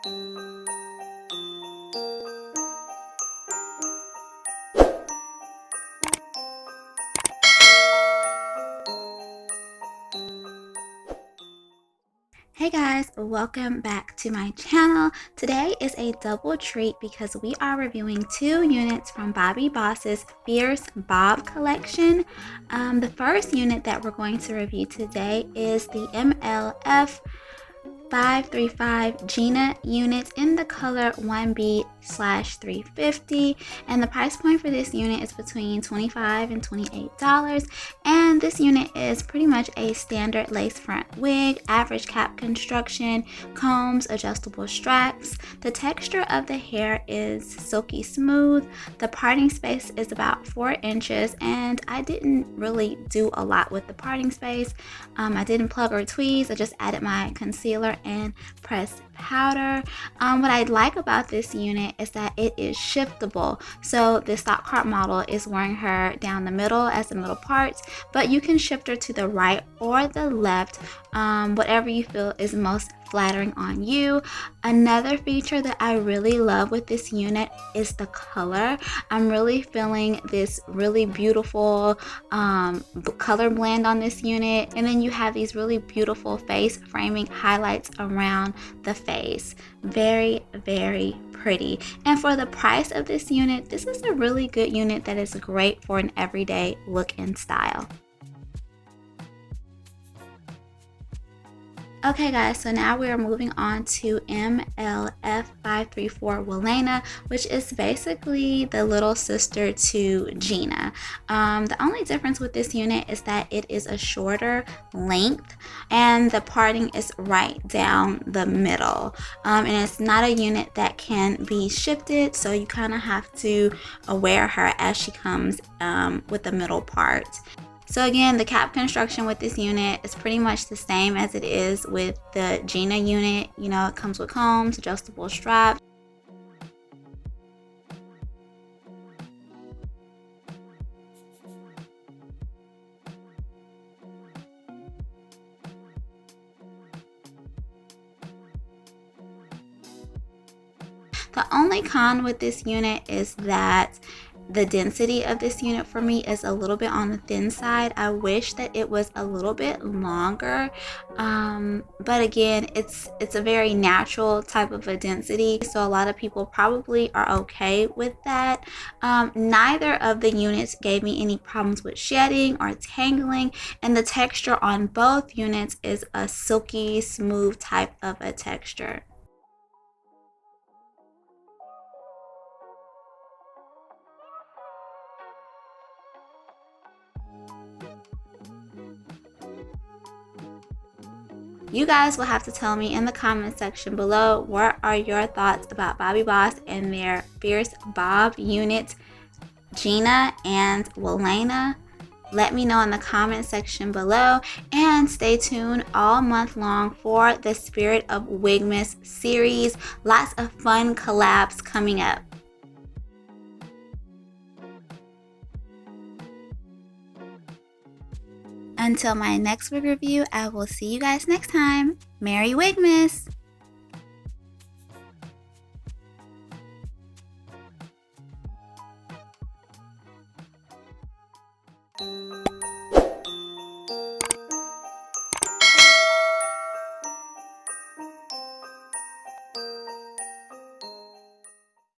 Hey guys, welcome back to my channel. Today is a double treat because we are reviewing 2 units from Bobbi Boss's Fierce Bob collection. The first unit that we're going to review today is the MLF535 GENA unit in the color 1B/350, and the price point for this unit is between $25 and $28. And this unit is pretty much a standard lace front wig, average cap construction, combs, adjustable straps. The texture of the hair is silky smooth. The parting space is about 4 inches, and I didn't really do a lot with the parting space. I didn't plug or tweeze. I just added my concealer and pressed powder. What I like about this unit is that it is shiftable. So the stock card model is wearing her down the middle as the middle parts, but you can shift her to the right or the left, whatever you feel is most flattering on you. Another feature that I really love with this unit is the color. I'm really feeling this really beautiful color blend on this unit, and then you have these really beautiful face framing highlights around the face. Very, very pretty. And for the price of this unit, this is a really good unit that is great for an everyday look and style. Okay guys, so now we are moving on to MLF534 WILLENA, which is basically the little sister to GENA. The only difference with this unit is that it is a shorter length and the parting is right down the middle. And it's not a unit that can be shifted, so you kind of have to wear her as she comes with the middle part. So again, the cap construction with this unit is pretty much the same as it is with the GENA unit. You know, it comes with combs, adjustable straps. The only con with this unit is that the density of this unit for me is a little bit on the thin side. I wish that it was a little bit longer, but again, it's a very natural type of a density, so a lot of people probably are okay with that. Neither of the units gave me any problems with shedding or tangling, and the texture on both units is a silky smooth type of a texture. You guys will have to tell me in the comment section below, what are your thoughts about Bobbi Boss and their Fierce Bob unit, GENA and WILLENA? Let me know in the comment section below, and stay tuned all month long for the Spirit of Wigmas series. Lots of fun collabs coming up. Until my next wig review, I will see you guys next time. Merry Wigmas!